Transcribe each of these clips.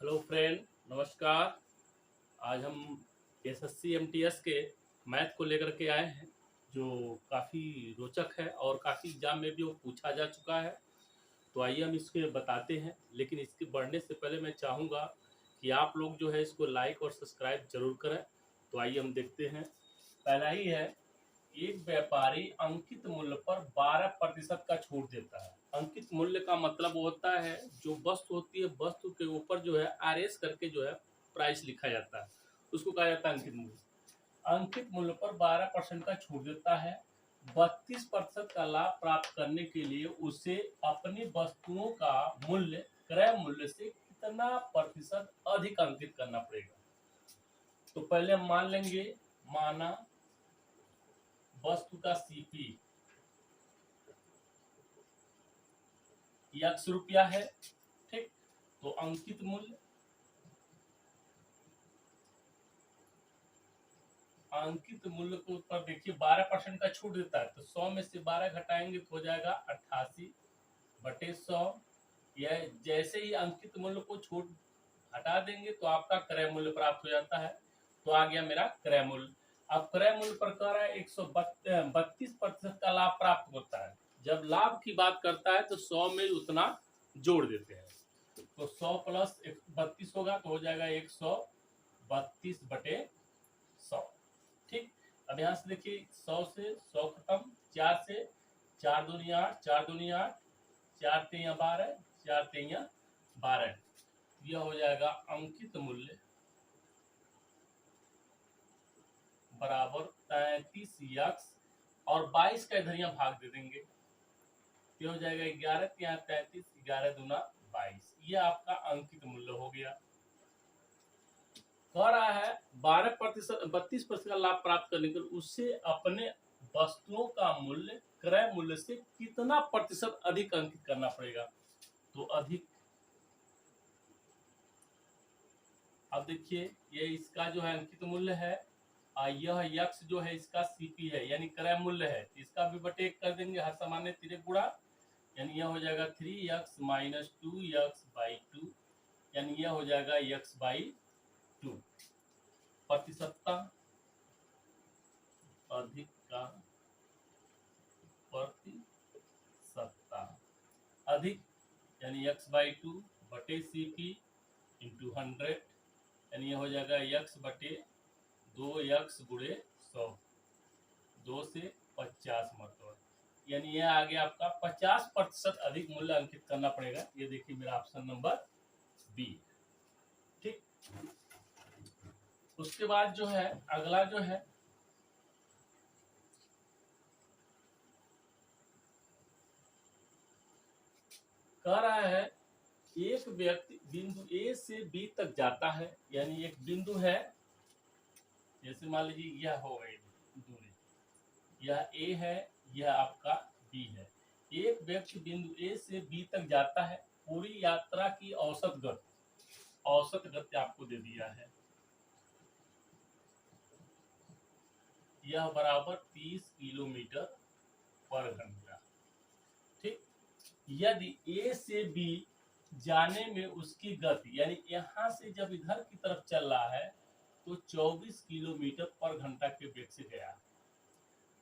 Hello friend, नमस्कार। आज हम एसएससी एमटीएस के मैथ को लेकर के आए हैं, जो काफ़ी रोचक है और काफ़ी एग्जाम में भी वो पूछा जा चुका है। तो आइए हम इसके बताते हैं, लेकिन इसके बढ़ने से पहले मैं चाहूँगा कि आप लोग जो है इसको लाइक और सब्सक्राइब जरूर करें। तो आइए हम देखते हैं। पहला ही है, एक व्यापारी अंकित मूल्य पर 12% का छूट देता है। अंकित मूल्य का मतलब होता है जो वस्तु होती है, वस्तु के ऊपर जो है आरएस करके जो है प्राइस लिखा जाता है, उसको कहा जाता है अंकित मूल्य। अंकित मूल्य पर 12% का छूट देता है। 32% का लाभ प्राप्त करने के लिए उसे अपनी वस्तुओं का मूल्य क्रय मूल्य से कितना प्रतिशत अधिक अंकित करना पड़ेगा। तो पहले हम मान लेंगे, माना वस्तु का सीपी x रुपया है, ठीक। तो अंकित मूल्य, अंकित मूल्य के ऊपर देखिए 12% का छूट देता है, तो 100 में से 12 घटाएंगे तो हो जाएगा 88/100। यह जैसे ही अंकित मूल्य को छूट हटा देंगे तो आपका क्रय मूल्य प्राप्त हो जाता है। तो आ गया मेरा क्रय मूल्य। अब क्रय मूल्य पर कह रहा है 132% का लाभ प्राप्त होता है। जब लाभ की बात करता है तो 100 में उतना जोड़ देते हैं, तो 100 प्लस 32 होगा तो हो जाएगा 132/100, ठीक। अब यहाँ से देखिए 100 से 100 खत्म, 4 से 4 दूनी 8, 4 दूनी 8, 4 तेया 12, 4 तेया 12। यह हो जाएगा अंकित मूल्य बराबर 33x और 22 का इधर यहाँ भाग दे देंगे, ये हो जाएगा 11 यहाँ 33, 11 दूना 22। ये आपका अंकित मूल्य हो गया। कह रहा है 32% का लाभ प्राप्त करने के लिए उसे अपने वस्तुओं का मूल्य क्रय मूल्य से कितना प्रतिशत अधिक अंकित करना पड़ेगा। तो अधिक, अब देखिए ये इसका जो है अंकित मूल्य है, यह यक्स जो है इसका सीपी है यानी क्रय मूल्य है, इसका भी बटे 1 कर देंगे, हर सामान्य तिरक गुणा, यानी यह हो जाएगा 3x माइनस 2x/2, यानी यह हो जाएगा x/2। प्रतिशतता अधिक का प्रतिशतता अधिक, यानी x/2 बटे सीपी इंटू 100, यानी यह हो जाएगा x बटे 2x गुणे 100, 2 से 50 मतलब, यानी यह आ गया आपका 50% अधिक मूल्य अंकित करना पड़ेगा। ये देखिए मेरा ऑप्शन नंबर बी, ठीक। उसके बाद जो है अगला जो है, कह रहा है एक व्यक्ति बिंदु ए से बी तक जाता है, यानी एक बिंदु है, जैसे मान लीजिए यह हो गई दूरी, यह ए है, यह आपका बी है। एक व्यक्ति बिंदु ए से बी तक जाता है, पूरी यात्रा की औसत गति आपको दे दिया है, यह बराबर 30 किलोमीटर पर घंटा, ठीक। यदि ए से बी जाने में उसकी गति, यानी यहाँ से जब इधर की तरफ चल रहा है तो 24 किलोमीटर पर घंटा के वेग से गया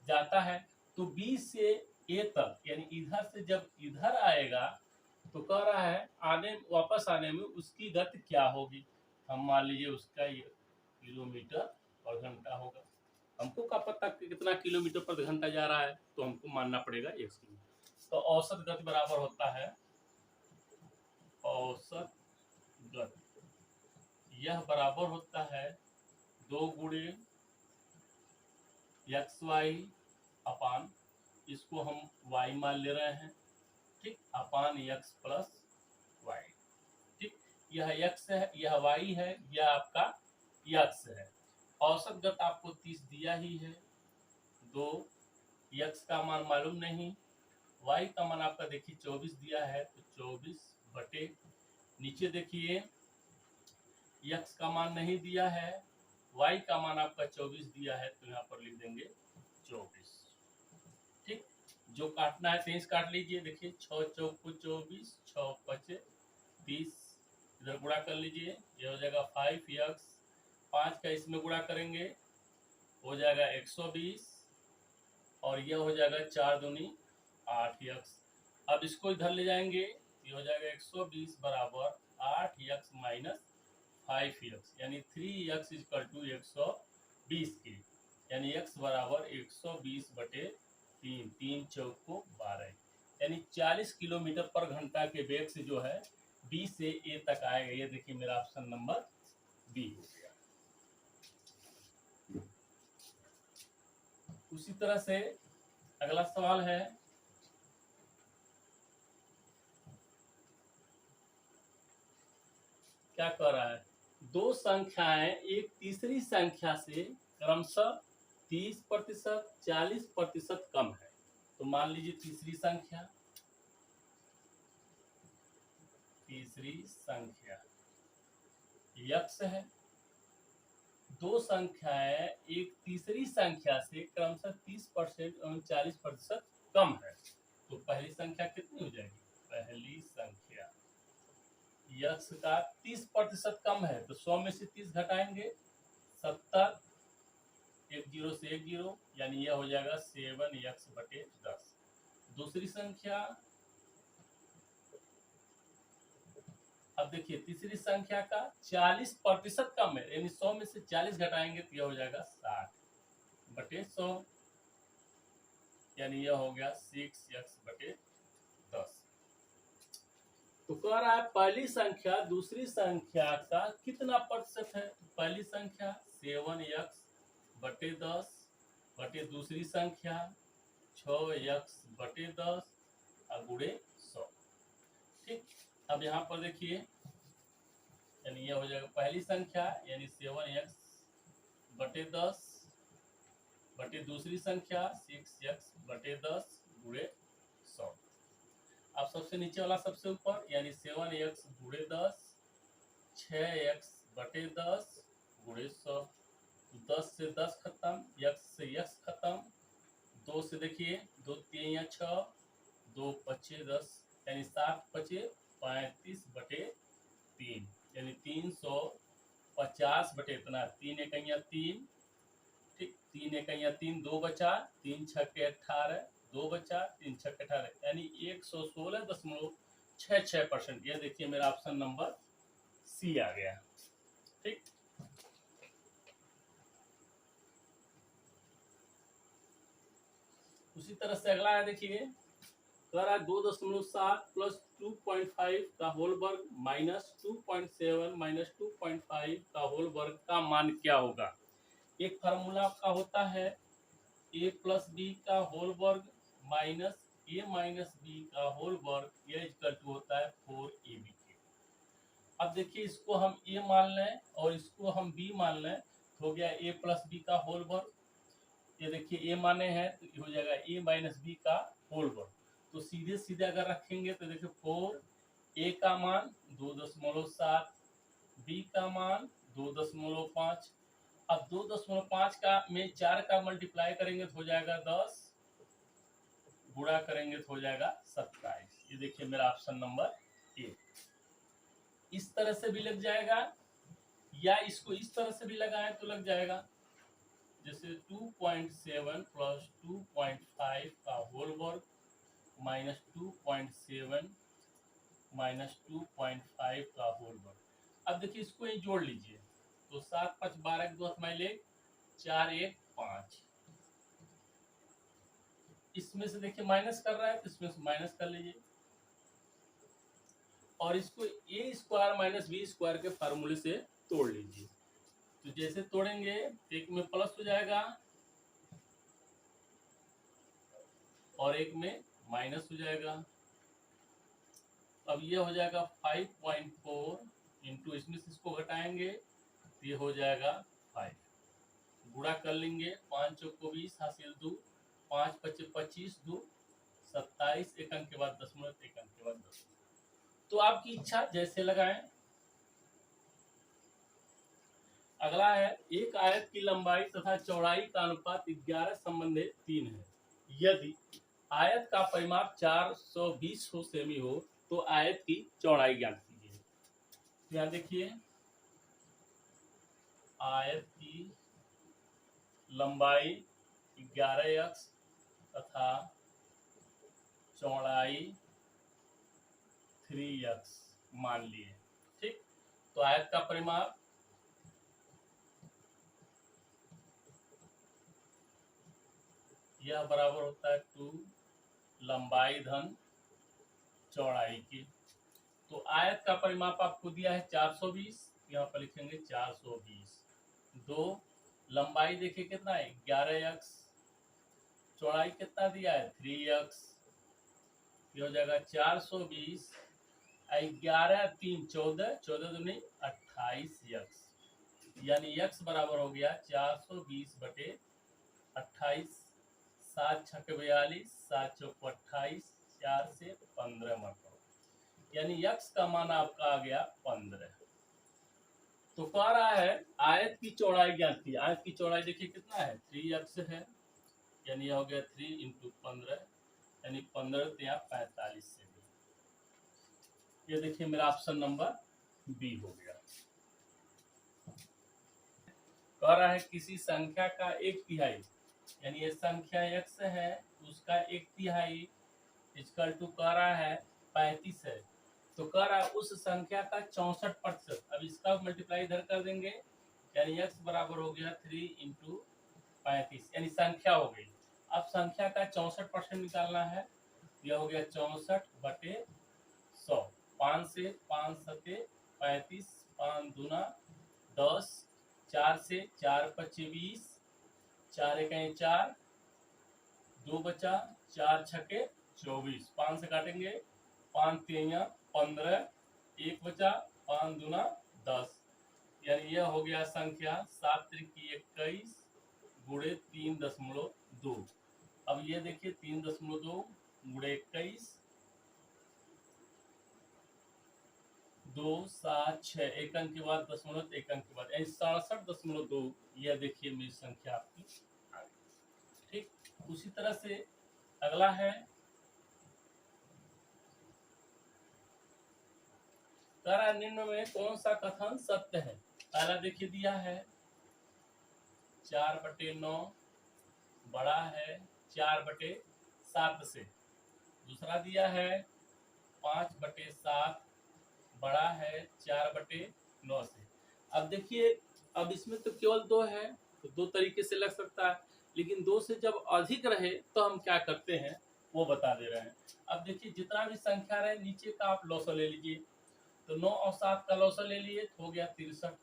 जाता है, तो बी से ए तक यानी इधर से जब इधर आएगा तो कह रहा है आने वापस आने में उसकी गति क्या होगी। हम मान लीजिए उसका किलोमीटर पर घंटा होगा, हमको क्या पता कि कितना किलोमीटर पर घंटा जा रहा है, तो हमको मानना पड़ेगा 1 किलोमीटर। तो औसत गति बराबर होता है, औसत गति यह बराबर होता है 2 गुणे एक्स वाई अपान, इसको हम y मान ले रहे हैं, ठीक, अपान x प्लस वाई, ठीक। यह x है, यह y है, यह आपका x है। औसत गति आपको 30 दिया ही है, 2 x का मान मालूम नहीं, y का मान आपका देखिए 24 दिया है, तो 24 बटे, नीचे देखिए x का मान नहीं दिया है, y का मान आपका 24 दिया है, तो यहाँ पर लिख देंगे 24, ठीक। जो काटना है 23 काट लीजिए, देखिए 6 चौको 24, 6 पचे 30, इधर गुणा कर लीजिए, ये हो जाएगा 5x, 5 का इसमें गुणा करेंगे हो जाएगा 120 और यह हो जाएगा 4 दूनी 8x। अब इसको इधर ले जाएंगे, ये हो जाएगा 120 बराबर 8x माइनस 5x, यानी 3x इक्वल टू 120 के, यानी x बराबर 120 बटे 3, 3 चौक को 12, यानी 40 किलोमीटर पर घंटा के वेग से जो है बी से ए तक आएगा। ये देखिए मेरा ऑप्शन नंबर बी हो गया। उसी तरह से अगला सवाल है, क्या कह रहा है, दो संख्याएं एक तीसरी संख्या से क्रमशः 30%, 40% कम है। तो मान लीजिए तीसरी संख्या x है, दो संख्याएं एक तीसरी संख्या से क्रमशः 30% एवं 40% कम है। तो पहली संख्या कितनी हो जाएगी, पहली संख्या x का 30% कम है तो 100 में से 30 घटाएंगे 70, 1 0 से 1 0, यानी यह हो जाएगा 7x बटे 10। दूसरी संख्या, अब देखिए तीसरी संख्या का 40% कम है, यानी 100 में से 40 घटाएंगे तो यह हो जाएगा 60 बटे 100, यानी यह हो गया 6x बटे 10। तो कह रहा है पहली संख्या दूसरी संख्या का कितना प्रतिशत है। पहली संख्या 7x बटे 10 बटे दूसरी संख्या 6x बटे 10 गुणे 100। ठीक, अब यहाँ पर देखिए, यानी यह हो जाएगा पहली संख्या यानी 7x बटे 10 बटे दूसरी संख्या 6x बटे 10 गुणे 100। अब सबसे नीचे वाला सबसे ऊपर, यानी 7x गुणे 10, 6x बटे 10 गुणे 100। 10 से 10 खत्म, x से x खत्म, 2 से देखिए 2 3 या 6, 2 5 10, यानी 7 5 35 बटे 3, यानी 350 बटे इतना, 3 एकैया 3, ठीक, 3 एकैया 3, 2 बचा, 3 छक्के 18, 2 बचा, 3 छक्के 18, यानी 116.66%। ये देखिए मेरा ऑप्शन नंबर सी आ गया। ठीक, उसी तरह से अगला है, देखिए कह रहा है 2.7 प्लस 2.5 का होल वर्ग माइनस 2.7 माइनस 2.5 का होल वर्ग का मान क्या होगा। एक फार्मूला का होता है a प्लस बी का होल वर्ग माइनस a माइनस बी का होल वर्ग, यह इक्वल टू होता है 4ab के। अब देखिए इसको हम a मान लें और इसको हम b मान लें तो हो गया a प्लस बी का होल वर्ग। ये देखिए a माने हैं तो हो जाएगा a माइनस बी का होल वर्ग। तो सीधे सीधे अगर रखेंगे तो देखिए 4, a का मान 2.7, b का मान 2.5। अब 2.5 का में 4 का मल्टीप्लाई करेंगे तो हो जाएगा 10, गुणा करेंगे तो हो जाएगा 27। ये देखिए मेरा ऑप्शन नंबर ए। इस तरह से भी लग जाएगा या इसको इस तरह से भी लगाएं तो लग जाएगा, जैसे 2.7 प्लस 2.5 का होल वर्ग माइनस 2.7 माइनस 2.5 का होल वर्ग। अब देखिए इसको ही जोड़ लीजिए तो 7 5 12 के 2 ले 4 1 5, इसमें से देखिए माइनस कर रहा है तो इसमें से माइनस कर लीजिए और इसको ए स्क्वायर माइनस बी स्क्वायर के फार्मूले से तोड़ लीजिए। तो जैसे तोड़ेंगे एक में प्लस हो जाएगा और एक में माइनस हो जाएगा। अब ये हो जाएगा 5.4 इंटू, इसमें से इसको घटाएंगे तो ये हो जाएगा 5, गुणा कर लेंगे 5 चौक को 20, हासिल 2, 5 5 25, 2 27, एक अंक के बाद दशमलव, एक अंक के बाद दशमलव। तो आपकी इच्छा जैसे लगाएं। अगला है, एक आयत की लंबाई तथा चौड़ाई का अनुपात 11:3 है। यदि आयत का परिमाप 420 सेमी हो तो आयत की चौड़ाई ज्ञात कीजिए। यहाँ देखिए आयत की लंबाई 11 तथा चौड़ाई 3 मान लिए। ठीक, तो आयत का परिमाप यह बराबर होता है 2 लंबाई धन चौड़ाई की। तो आयत का परिमाप आपको दिया है 420, यहाँ पर लिखेंगे 420। 2 लंबाई देखिए कितना है 11 चौड़ाई कितना दिया है 3 ये हो जाएगा 420 11 3 14 14 दूनी 28 यानी x बराबर हो गया 420 बटे 28। 7 छक 42 7 चौक 28 4 से 15 मतलब, यानी x का मान आपका आ गया 15। तो कह रहा है आयत की चौड़ाई ज्ञात की। आयत की चौड़ाई देखिए कितना है 3x है, यानी हो गया 3 × 15 यानी 15 या 45 से। ये देखिए मेरा ऑप्शन नंबर बी हो गया। कह रहा है किसी संख्या का 1/3 यानी ये संख्या x है उसका 1/3 इक्वल टू कह रहा है 35 है। तो कह रहा है उस संख्या का 64%। अब इसका मल्टीप्लाई इधर कर देंगे यानी x बराबर हो गया 3 × 35 यानी संख्या हो गई। अब संख्या का 64% निकालना है, यह हो गया 64 बटे 100। 5 से 5 सते 35, 5 दूना 10, 4 से 4 पच्चे 20, 4 एके 4, 2 बचा, 4 छके 24, 5 से काटेंगे 5 तेया 15, 1 बचा, 5 दूना 10, यानी यह हो गया संख्या 7 त्रिकी 21 गुणे 3.2। अब ये देखिए 3.2 गुणे 21 2 7 6 एक अंक के बाद दशमलव एक अंक के बाद यानी 67.2। यह देखिए मेरी संख्या आपकी आ गई। ठीक, उसी तरह से अगला है तारा निम्न में कौन सा कथन सत्य है। पहला देखिए दिया है 4/9 बड़ा है 4/7 से। दूसरा दिया है 5/7 बड़ा है 4/9 से। अब देखिए अब इसमें तो केवल 2 है तो 2 तरीके से लग सकता है, लेकिन 2 से जब अधिक रहे तो हम क्या करते हैं वो बता दे रहे हैं। अब देखिए जितना भी संख्या रहे नीचे का आप लौसा ले लीजिए, तो 9 और 7 का लौसा ले लिए तो हो गया 63।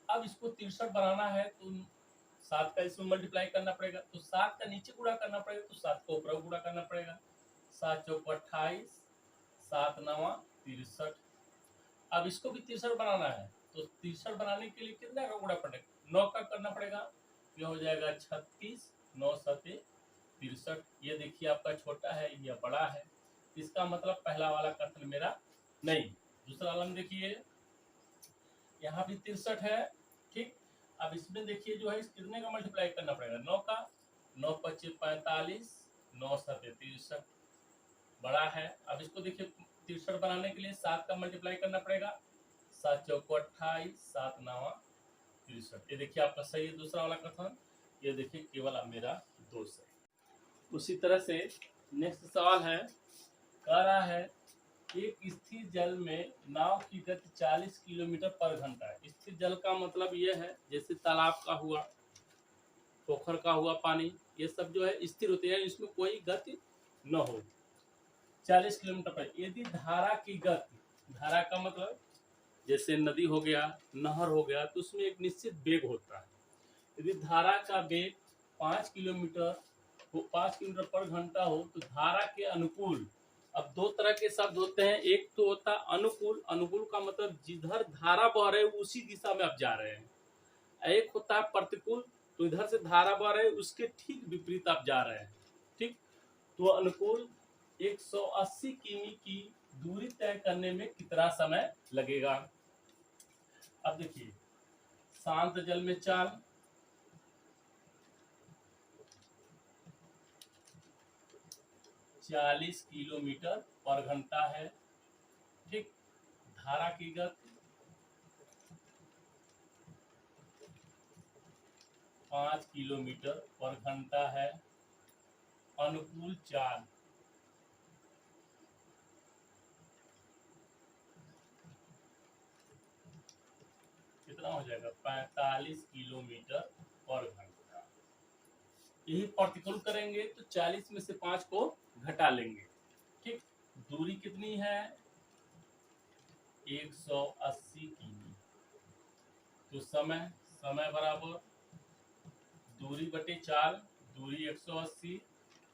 अब इसको 63 बनाना है तो 7 का इसमें मल्टीप्लाई करना पड़ेगा, तो 7 का नीचे गुणा करना पड़ेगा तो 7 को ऊपर गुणा करना पड़ेगा। 7 चौक 28, 7 नवा 63। अब इसको भी 63 बनाना है तो 63 बनाने के लिए कितना का गुणा पड़ेगा 9 का करना पड़ेगा, ये हो जाएगा 36, 9 सते 63। ये देखिए आपका छोटा है यह बड़ा है, इसका मतलब पहला वाला कथन मेरा नहीं। दूसरा वाला देखिए यहाँ भी 63 है। ठीक, अब इसमें देखिए जो है इस कितने का मल्टीप्लाई करना पड़ेगा 9 का, 9 पच्चे 45, 9 सते 63 बड़ा है। अब इसको देखिए 63 बनाने के लिए 7 का मल्टीप्लाई करना पड़ेगा, 7 चौक 28, 7 नवा 63। ये देखिए आपका सही है दूसरा वाला कथन, ये देखिए केवल अब मेरा दोष है। उसी तरह से नेक्स्ट सवाल है, कह रहा है एक स्थिर जल में नाव की गति 40 किलोमीटर पर घंटा है। स्थिर जल का मतलब यह है जैसे तालाब का हुआ, पोखर का हुआ पानी, ये सब जो है स्थिर होते हैं, इसमें कोई गति न हो। 40 किलोमीटर पर यदि धारा की गति, धारा का मतलब जैसे नदी हो गया नहर हो गया तो उसमें एक निश्चित वेग होता है। यदि धारा का वेग 5 किलोमीटर पर घंटा हो तो धारा के अनुकूल, अब 2 तरह के शब्द होते हैं, एक तो होता है अनुकूल, अनुकूल का मतलब जिधर धारा बह रहे उसी दिशा में आप जा रहे हैं। एक होता है प्रतिकूल, तो इधर से धारा बह रहे उसके ठीक विपरीत आप जा रहे हैं। ठीक, तो अनुकूल 180 किमी की दूरी तय करने में कितना समय लगेगा। अब देखिए शांत जल में चाल, चालीस किलोमीटर पर घंटा है। ठीक, धारा की गति 5 किलोमीटर पर घंटा है। अनुकूल चाल कितना हो जाएगा? 45 किलोमीटर पर घंटा। यही प्रतिकूल करेंगे तो 40 में से 5 को घटा लेंगे। ठीक, दूरी कितनी है? 180 किमी। तो समय बराबर दूरी बटे चाल, दूरी 180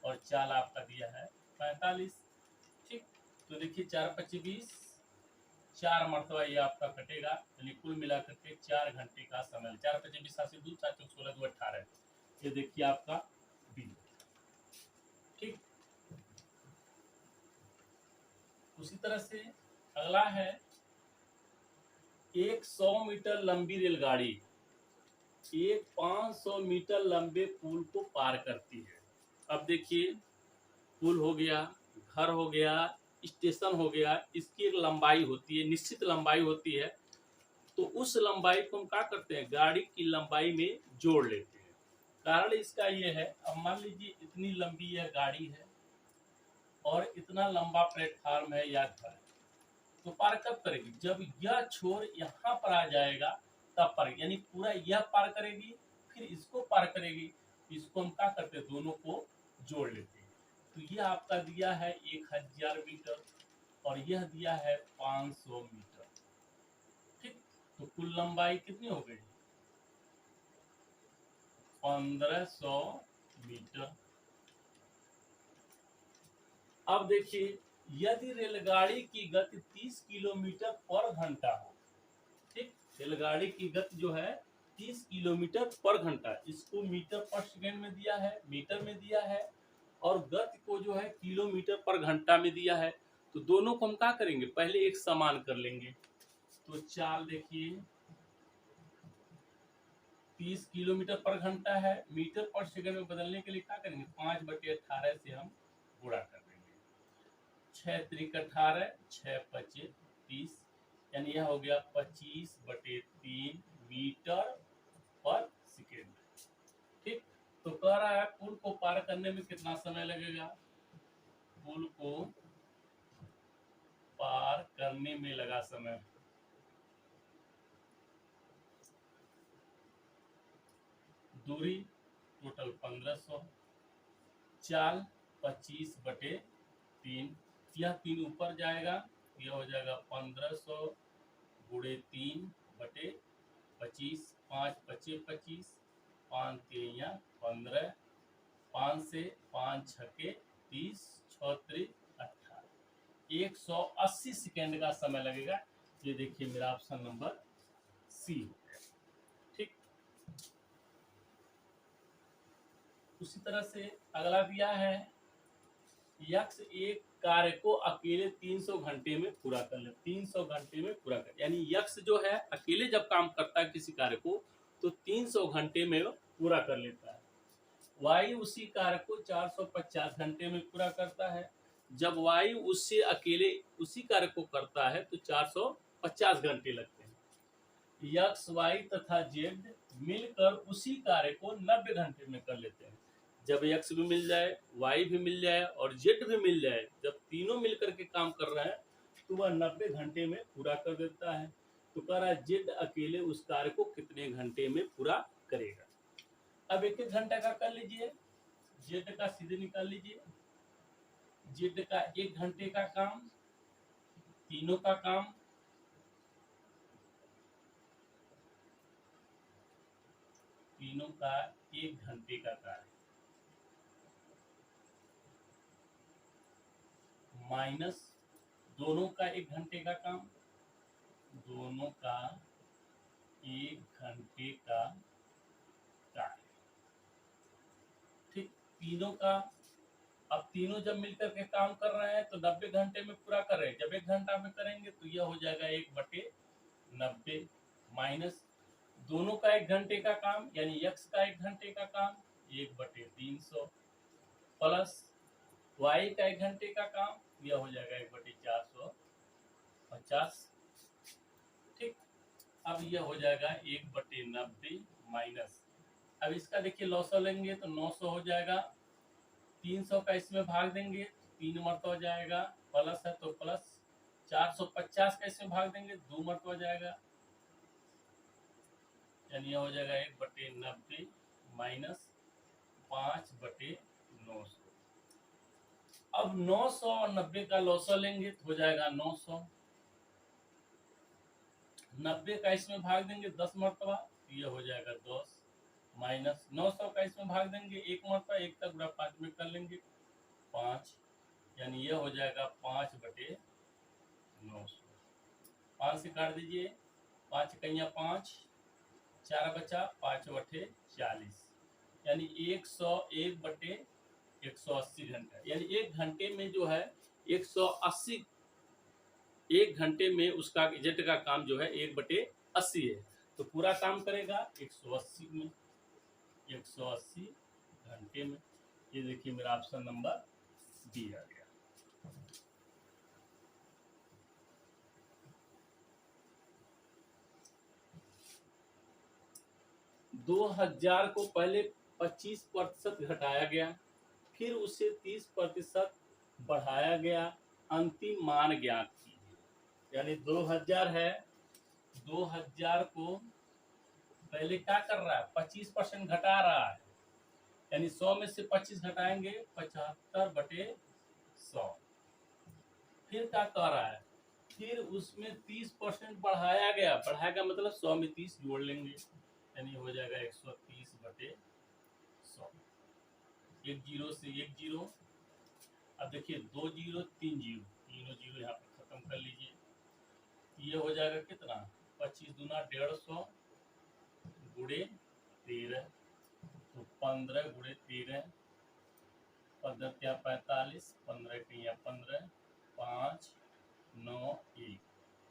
और चाल आपका दिया है 45। ठीक, तो देखिए 4 25 20, 4 मरतबा ये आपका कटेगा, यानी कुल मिलाकर के 4 घंटे का समय। 4 25 20 7 2 4 16 2 18, ये देखिए आपका बिल। ठीक, उसी तरह से अगला है, एक 100 मीटर लंबी रेलगाड़ी एक 500 मीटर लंबे पुल को पार करती है। अब देखिए, पुल हो गया, घर हो गया, स्टेशन हो गया, इसकी एक लंबाई होती है, निश्चित लंबाई होती है। तो उस लंबाई को हम क्या करते हैं? गाड़ी की लंबाई में जोड़ लेते हैं। कारण इसका ये है, अब मान लीजिए इतनी लंबी यह गाड़ी है और इतना लंबा प्लेटफार्म है या घर, तो पार कब करेगी? जब यह छोर यहाँ पर आ जाएगा तब पार, यानी पूरा यह पार करेगी, फिर इसको पार करेगी। इसको हम क्या करते हैं? दोनों को जोड़ लेते हैं। तो यह आपका दिया है 1000 मीटर और यह दिया है 500 मीटर। ठीक, तो कुल लंबाई कितनी हो गई? 1500 मीटर। अब देखिए, यदि रेलगाड़ी की गति 30 किलोमीटर पर घंटा हो, ठीक, रेलगाड़ी की गति जो है 30 किलोमीटर पर घंटा, इसको मीटर पर सेकेंड में दिया है, मीटर में दिया है, और गति को जो है किलोमीटर पर घंटा में दिया है। तो दोनों को हम क्या करेंगे? पहले एक समान कर लेंगे। तो चाल देखिए 30 किलोमीटर पर घंटा है, मीटर पर सेकंड में बदलने के लिए क्या करेंगे? 5/18 से हम गुणा कर देंगे। 6 त्रिक 18, 6 पचे 30, यानी यह हो गया 25/3 मीटर पर सेकेंड। ठीक, तो कह रहा है पुल को पार करने में कितना समय लगेगा? पुल को पार करने में लगा समय दूरी टोटल 1500, चाल 25/3, यह 3 ऊपर जाएगा, यह हो जाएगा 1500 गुणे 3/25, 5 पचे 25, 5 3 15, 5 से 5 छके 30, 6 त्रिक 18, 180 सेकेंड का समय लगेगा। ये देखिए मेरा ऑप्शन नंबर सी हो गया। ठीक, उसी तरह से अगला दिया है, यक्ष एक कार्य को अकेले 300 घंटे में पूरा कर ले। 300 घंटे में पूरा कर, यानी यक्ष जो है अकेले जब काम करता है किसी कार्य को तो 300 घंटे में पूरा कर लेता है। वायु उसी कार्य को 450 घंटे में पूरा करता है। जब वायु उससे अकेले उसी कार्य को करता है तो 450 घंटे लगते हैं। यक्ष, वाई तथा जेड मिलकर उसी कार्य को 90 घंटे में कर लेते हैं। जब यक्ष भी मिल जाए, वाई भी मिल जाए और जेड भी मिल जाए, जब तीनों मिलकर के काम कर रहे हैं तो वह 90 घंटे में पूरा कर देता है। तो कह रहा है जेड अकेले उस कार्य को कितने घंटे में पूरा करेगा। अब एक एक घंटा का कर लीजिए, जेड का सीधे निकाल लीजिए। जेड का 1 घंटे का काम, तीनों का काम, तीनों का 1 घंटे का कार्य, माइनस दोनों का 1 घंटे का काम, दोनों का 1 घंटे का कार्य। ठीक, तीनों का, अब तीनों जब मिलकर के काम कर रहे हैं तो 90 घंटे में पूरा कर रहे हैं। जब 1 घंटा में करेंगे तो यह हो जाएगा 1/90, माइनस दोनों का 1 घंटे का काम, यानी यक्ष का 1 घंटे का काम 1/300, प्लस वाई का 1 घंटे का काम, यह हो जाएगा 1/450। ठीक, अब यह हो जाएगा 1/90 माइनस अब इसका देखिए लॉसो लेंगे तो 900 हो जाएगा, 300 का इसमें भाग देंगे 3 मरतबा जाएगा, प्लस है तो प्लस, 450 का इसमें भाग देंगे 2 मरतबा जाएगा, यानी यह हो जाएगा 1/90 माइनस 5/900। अब 900 और 90 का लॉसो लेंगे तो हो जाएगा 900, 90 का इसमें भाग देंगे 10 मरतबा तो ये हो जाएगा 10 माइनस 900 का इसमें भाग देंगे 1 मरतबा, 1 का गुणा 5 में कर लेंगे 5, यानी ये हो जाएगा 5/900। 5 से काट दीजिए, 5 कहिया 5, 4 बचा, 5 बटे 40, यानी 101/180 घंटा, यानी 1 घंटे में जो है 180, 1 घंटे में उसका एजेंट का काम जो है 1/80 है, तो पूरा काम करेगा 180 में, 180 घंटे में। ये देखिए मेरा ऑप्शन नंबर बी आ गया। दो हजार को पहले 25% घटाया गया, फिर उसे 30% बढ़ाया गया, अंतिम मान ज्ञात कीजिए। यानी 2000 है, 2000 को पहले क्या कर रहा है 25% घटा रहा है, यानी 100 में से 25 घटाएंगे 75/100। फिर क्या कह रहा है, फिर उसमें 30% बढ़ाया गया, बढ़ाया मतलब 100 में 30 जोड़ लेंगे, यानी हो जाएगा 130/100। एक जीरो से एक जीरो, अब देखिए 2 जीरो 3 जीरो, तीनों जीरो यहाँ पर खत्म कर लीजिए, ये हो जाएगा कितना 25 दूना 150 गुणे 13, तो 15 गुणे 13, 15 क्या 45, 15 क्या 15, 5 9 1,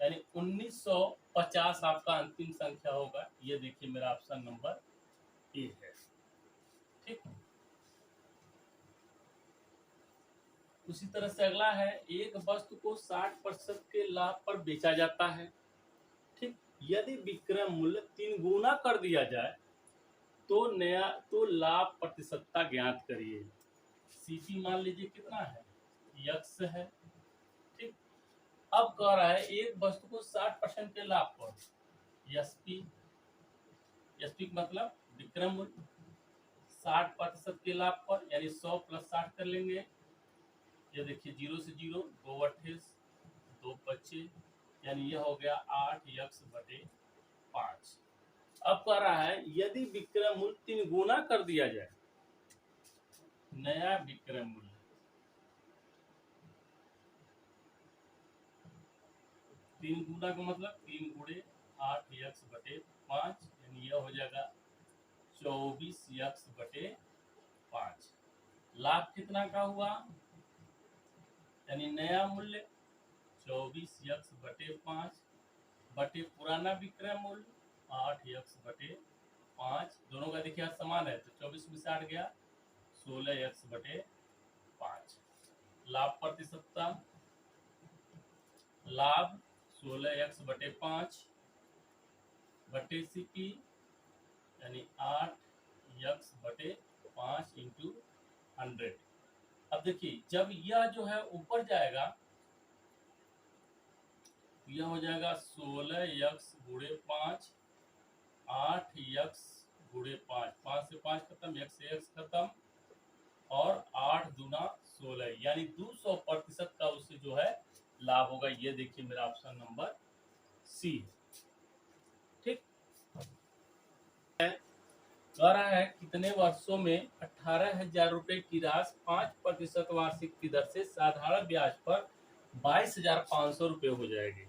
यानी 1950 आपका अंतिम संख्या होगा। ये देखिए मेरा ऑप्शन नंबर ए है। ठीक, उसी तरह से अगला है, एक वस्तु को 60% के लाभ पर बेचा जाता है। ठीक, यदि विक्रय मूल्य 3 गुना कर दिया जाए तो लाभ प्रतिशतता ज्ञात करिए। सीपी मान लीजिए कितना है, यक्स है। ठीक, अब कह रहा है एक वस्तु को 60% के लाभ पर, एसपी, एसपी मतलब विक्रय मूल्य 60% के लाभ पर, यानी 100 + 60 कर लेंगे। ये देखिए 0 से 0, 2 28, 2 25, यानी यह हो गया 8x/5। अब कह रहा है यदि विक्रय मूल्य 3 गुना कर दिया जाए, नया विक्रय मूल्य 3 गुना का मतलब 3 गुणे 8x/5, यानी यह हो जाएगा 24x/5। लाभ कितना का हुआ, यानी नया मूल्य 24x/5 बटे पुराना विक्रय मूल्य 8x/5, दोनों का देखिए समान है तो 24 में से 8 गया 16x/5। लाभ प्रतिशतता, लाभ 16x/5 बटे सीपी, यानी 8x/5 इंटू 100। अब देखिए जब यह जो है ऊपर जाएगा तो यह हो जाएगा 16x/5, 8x/5, 5 से 5 खत्म, x से x खत्म, और 8 दूना 16, यानी 200% का उससे जो है लाभ होगा। ये देखिए मेरा ऑप्शन नंबर सी। ठीक, कह रहा है कितने वर्षों में 18,000 रुपए की राशि 5% वार्षिक की दर से साधारण ब्याज पर 22,500 रुपए हो जाएगी।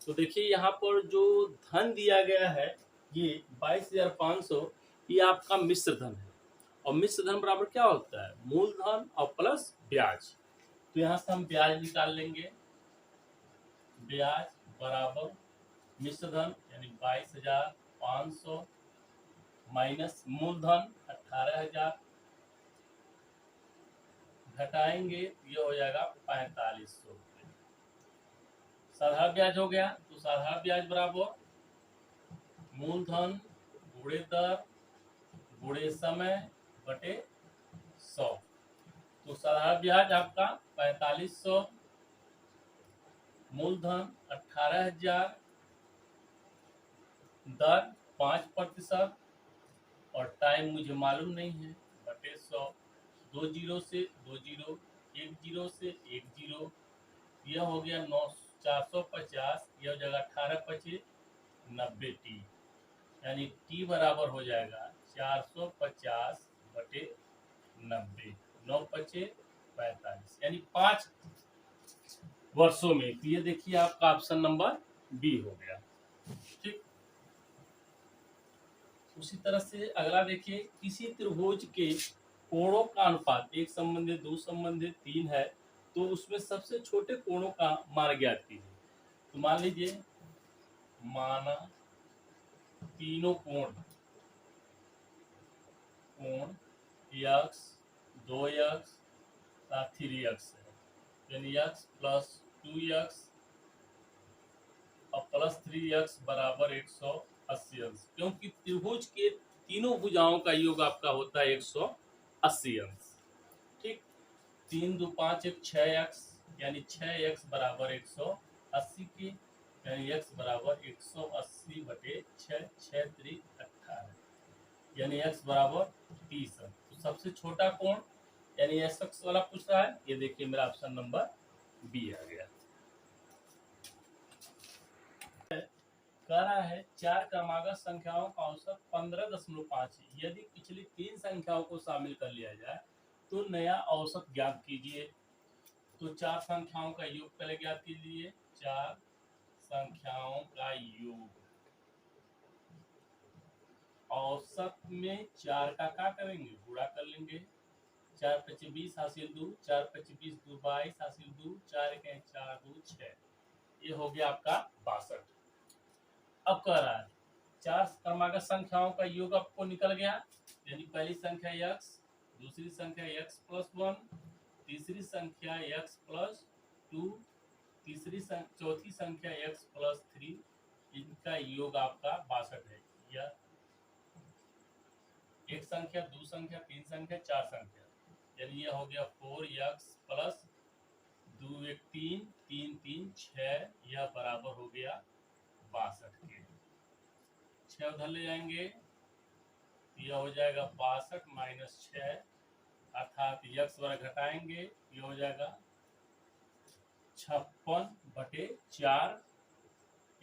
तो देखिए यहाँ पर जो धन दिया गया है ये 22,500, ये आपका मिश्र धन है, और मिश्र धन बराबर क्या होता है, मूलधन और प्लस ब्याज। तो यहाँ से हम ब्याज निकाल लेंगे, ब्याज बराबर मिश्र धन यानी 22,500 माइनस मूलधन 18,000, घटाएंगे ये हो जाएगा 4500 रुपये। साधारण ब्याज हो गया, तो साधारण ब्याज बराबर मूलधन गुणे दर गुणे समय बटे 100। तो साधारण ब्याज आपका 4500, मूलधन 18,000, दर 5% और टाइम मुझे मालूम नहीं है, बटे 100। 2 जीरो से 2 जीरो, 1 जीरो से 1 जीरो, यह हो गया 9 450, यह हो जाएगा 18 पचे 90 टी, यानी टी बराबर हो जाएगा 450 बटे 90, 9 पचे 45, यानी 5 वर्षों में। तो ये देखिए आपका ऑप्शन नंबर बी हो गया। ठीक, उसी तरह से अगला देखिए, किसी त्रिभुज के कोणों का अनुपात 1 संबंधित 2 संबंधित 3 है, तो उसमें सबसे छोटे कोणों का मान ज्ञात कीजिए। तो मान लीजिए, माना तीनों कोण यक्स, 2x, 3x है, यानी x प्लस 2x और प्लस 3x बराबर 180 अंश, क्योंकि त्रिभुज के तीनों भुजाओं का योग आपका होता है 180 अंश। ठीक, 3 2 5 1 6x, यानी 6x बराबर 180 के, यानी x बराबर 180 बटे 6, 6 3 18, यानी x बराबर 30 अंश। तो सबसे छोटा कोण यानी एस एक्स वाला पूछ रहा है, ये देखिए मेरा ऑप्शन नंबर बी आ गया। कह रहा है 4 क्रमागत संख्याओं का औसत 15.5 है। यदि पिछली 3 संख्याओं को शामिल कर लिया जाए तो नया औसत ज्ञात कीजिए। तो 4 संख्याओं का योग पहले ज्ञात कीजिए। 4 संख्याओं का योग, औसत में 4 का क्या करेंगे, गुणा कर लेंगे। 4 पच्चीस 20 हासिल 2, 4 पच्चीस 20 2 22 हासिल 2, 4 के 4 2 6, ये हो गया आपका 62। अब कह रहा है 4 क्रमागत संख्याओं का योग आपको निकल गया, यानी पहली संख्या x, दूसरी संख्या x प्लस 1, तीसरी संख्या x प्लस 2, चौथी संख्या x प्लस 3, इनका योग आपका 62 है। यह एक संख्या, दो संख्या, तीन संख्या, 4 संख्या, यानी यह हो गया 4x प्लस 2 1 3 3 3 6, यह बराबर हो गया 62 के। 6 उधर ले जाएंगे, यह हो जाएगा 62 माइनस 6, अर्थात यक्स वर्ग घटाएंगे, यह हो जाएगा 56 बटे 4,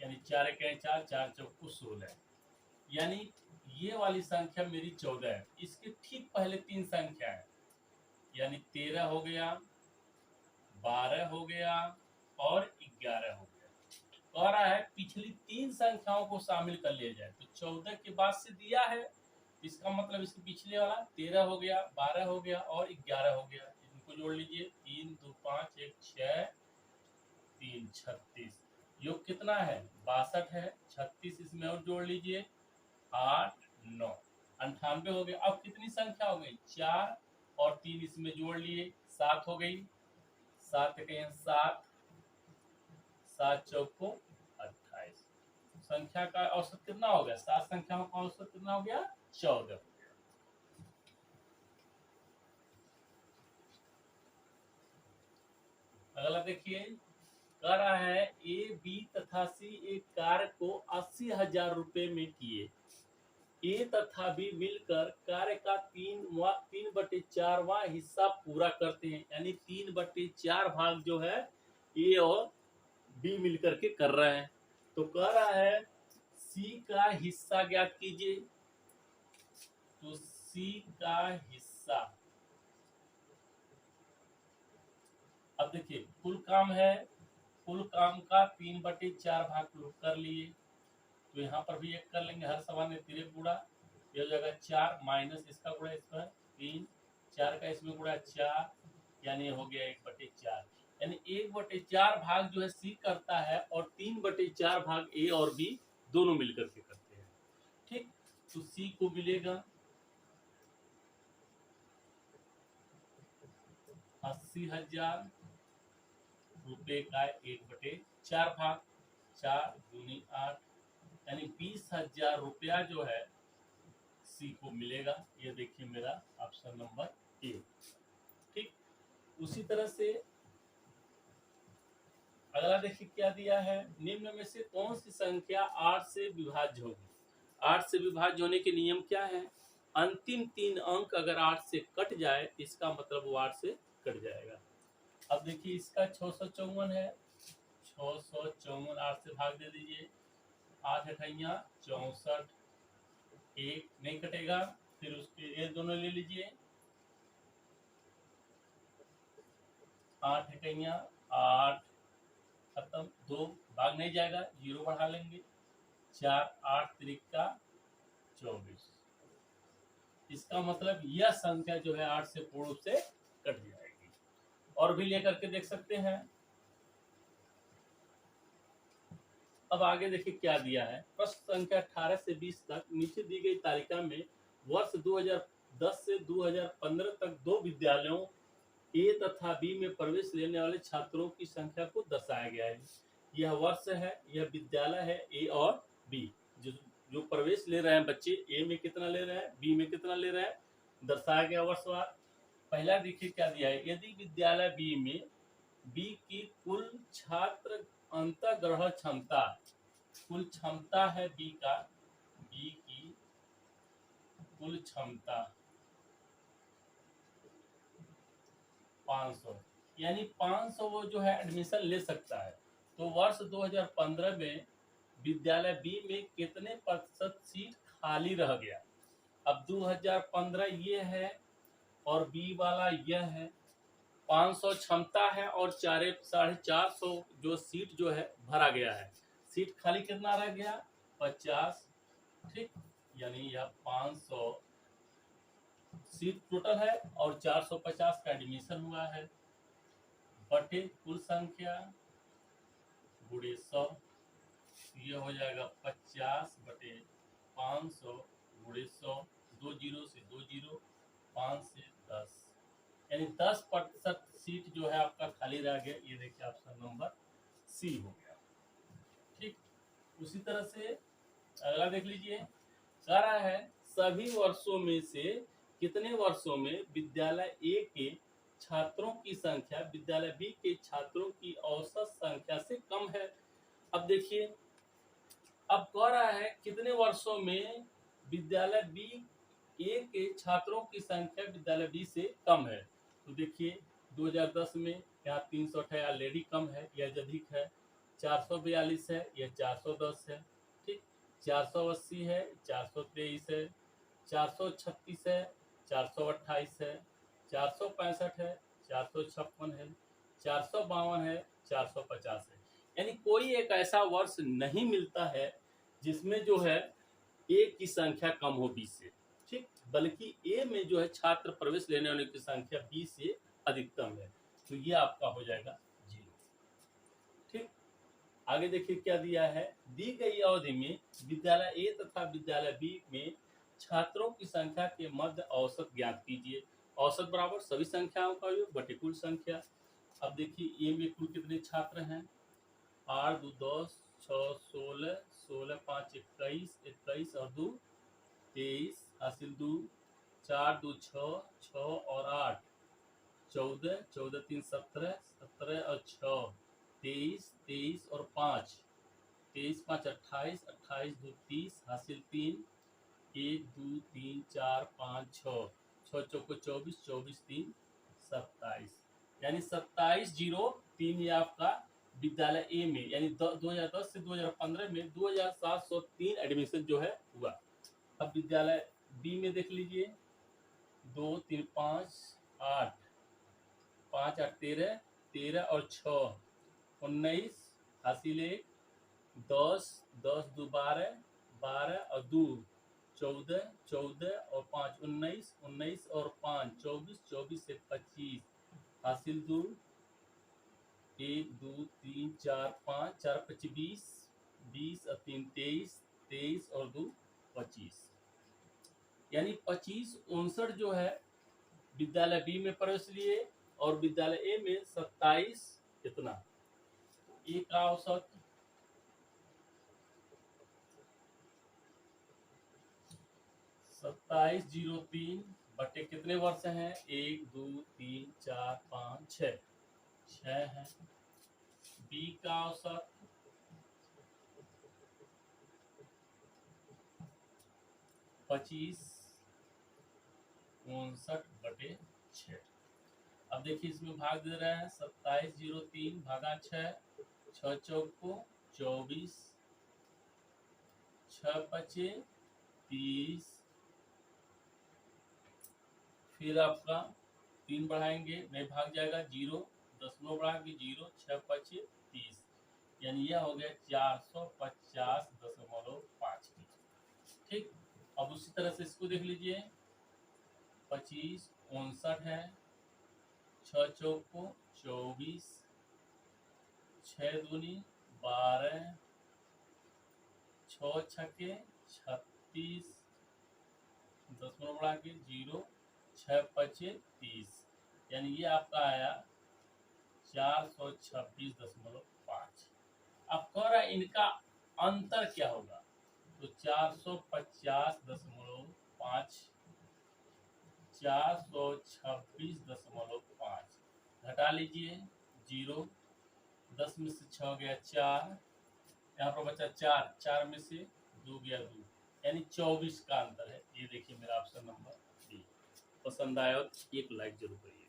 यानी 4 के 4, 4 चौको 16, यानी ये वाली संख्या मेरी 14 है। इसके ठीक पहले 3 संख्या है, यानी 13 हो गया, 12 हो गया और 11 हो गया। कह रहा है पिछली 3 संख्याओं को शामिल कर लिया जाए। तो 14 के बाद से दिया है, इसका मतलब इसके पिछले वाला 13 हो गया, 12 हो गया और 11 हो गया। इनको जोड़ लीजिए, 3 2 5 1 6 3 36, योग कितना है 62 है। 36 इसमें और जोड़ लीजिए, 8 9 98 हो गया। अब कितनी संख्या हो गई, 4 और 3 इसमें जोड़ लिए, 7 हो गई। 7 के 7, 7 चौको 28, संख्या का औसत कितना हो गया, 7 संख्याओं का औसत कितना हो गया, 14 हो गया। अगला देखिए, कह रहा है ए बी तथा सी एक कार्य को 80,000 रुपए में किए। ए तथा बी मिलकर कार्य का 3/4वां हिस्सा पूरा करते हैं, यानी 3/4 भाग जो है ए और बी मिलकर के कर रहे हैं। तो कह रहा है सी का हिस्सा ज्ञात कीजिए। तो सी का हिस्सा, अब देखिए कुल काम है, कुल काम का 3/4 भाग कर लिए। तो यहाँ पर भी एक कर लेंगे, हर सवाल में तिरे गुणा, ये हो जाएगा 4 माइनस इसका गुणा इस पर 3, 4 का इसमें गुणा 4, यानी हो गया 1/4, यानी 1/4 भाग जो है सी करता है और 3/4 भाग ए और बी दोनों मिलकर के करते हैं। ठीक, तो सी को मिलेगा 80,000 रुपए का 1/4 भाग, 4 दूनी 8, यानी 20,000 रुपया जो है सी को मिलेगा। ये देखिए मेरा ऑप्शन नंबर ए। ठीक, उसी तरह से अगला देखिए क्या दिया है, निम्न में से कौन सी संख्या 8 से विभाज्य होगी। 8 से विभाज्य होने के नियम क्या है, अंतिम 3 अंक अगर 8 से कट जाए इसका मतलब वो 8 से कट जाएगा। अब देखिए इसका 654 है, 654 8 से भाग दे दीजिए, 8 अठैया 64, एक नहीं कटेगा, फिर उसके ये दोनों ले लीजिए, 8 अठैया 8 खत्म, 2 भाग नहीं जाएगा, 0 बढ़ा लेंगे, 4 8 त्रिका 24। इसका मतलब यह संख्या जो है 8 से पूर्ण रूप से कट जाएगी। और भी लेकर के देख सकते हैं। अब आगे देखिए क्या दिया है, प्रश्न संख्या 18 से 20 तक नीचे दी गई तालिका में वर्ष 2010 से 2015 तक दो विद्यालयों ए तथा बी में प्रवेश लेने वाले छात्रों की संख्या को दर्शाया गया है। यह वर्ष है, यह विद्यालय है ए और बी। जो प्रवेश ले रहे हैं बच्चे, ए में कितना ले रहे हैं, बी में कितना ले रहे हैं, दर्शाया गया वर्षवार। पहला देखिए क्या दिया है, यदि विद्यालय बी में बी की कुल छात्र अंतःग्रह क्षमता, कुल क्षमता है बी का, बी की कुल क्षमता 500, यानी 500 वो जो है एडमिशन ले सकता है। तो वर्ष 2015 में विद्यालय बी में कितने प्रतिशत सीट खाली रह गया। अब 2015 ये है और बी वाला यह है, 500 क्षमता है और 450 जो सीट जो है भरा गया है, सीट खाली कितना रह गया 50। ठीक, यानी यह 500 सीट टोटल है और 450 का एडमिशन हुआ है, बटे कुल संख्या गुणे 100, ये हो जाएगा 50 बटे 500 गुणे 100, 2 जीरो से 2 जीरो, 5 से 10, यानी 10% सीट जो है आपका खाली रह गया। ये देखिए ऑप्शन नंबर सी हो गया। ठीक, उसी तरह से अगला देख लीजिए, कह रहा है सभी वर्षों में से कितने वर्षों में विद्यालय ए के छात्रों की संख्या विद्यालय बी के छात्रों की औसत संख्या से कम है। अब देखिए, अब कह रहा है कितने वर्षों में विद्यालय बी ए के छात्रों की संख्या विद्यालय बी से कम है। तो देखिए 2010 में यहाँ 308 ऑलरेडी कम है, यह अधिक है, 442 है, यह 410 है। ठीक, 480 है, 423 है, 436 है, 428 है, 465 है, 456 है, 452 है, 450 है। यानी कोई एक ऐसा वर्ष नहीं मिलता है जिसमें जो है ए की संख्या कम हो बी से। ठीक, बल्कि ए में जो है छात्र प्रवेश लेने वाले की संख्या बी से अधिकतम है। तो ये आपका हो जाएगा 0। ठीक, आगे देखिए क्या दिया है, दी गई अवधि में विद्यालय ए तथा विद्यालय बी में छात्रों की संख्या के मध्य औसत ज्ञात कीजिए। औसत बराबर सभी संख्याओं का योग बटे कुल संख्या। अब देखिए ए में कुल कितने छात्र हैं, 8 2 10 6 16 16 5 21 21 और 2 23 हासिल 2 4 2 6 6 और 8 14 14 3 17 17 और 6 23 23 और 5 23 5 28 28 2 30 हासिल 3 1 2 3 4 5 6 6 चौको 24 24 3 27, यानी 2703 ये आपका विद्यालय ए में, यानी 2010 से 2015 में 2703 एडमिशन जो है हुआ। अब विद्यालय बी में देख लीजिए, 2 3 5 8 5 8 13 13 और 6 19 हासिल 1 10 10 2 12 12 और 2 14 14 और 5 19 19 और 5 24 24 से 25 हासिल 2 1 2 3 4 5 4 25 20 20 और 3 23 23 और 2 25, यानी 25 59 जो है विद्यालय बी में प्रवेश लिए और विद्यालय ए में 27 कितना, ए का औसत 27 2703 बटे कितने वर्ष हैं? 1 2 3 4 5 6 6 है। बी का औसत 2559 बटे 6। अब देखिए इसमें भाग दे रहा है 2703 भागा 6, 6 चौक को 24, 6 पचे 30, फिर आपका 3 बढ़ाएंगे नहीं भाग जाएगा 0, 10 बढ़ा के 0, 6 पचे 30, यानी यह हो गया 450.5। ठीक। अब उसी तरह से इसको देख लीजिए 2559 है, 6 चौक को 24, 6 दूनी 12, 6 छके 36, 10 बढ़ा के 0, 6 पचे 30, यानी ये आपका आया 426.5। अब कह रहा है इनका अंतर क्या होगा, तो 450.5 426.5 घटा लीजिए 0, 10 में से 6 गया 4, यहाँ पर बचा 4, 4 में से 2 गया 2, यानी 24 का अंतर है। ये देखिए मेरा ऑप्शन नंबर डी। पसंद आया तो एक लाइक जरूर करिए।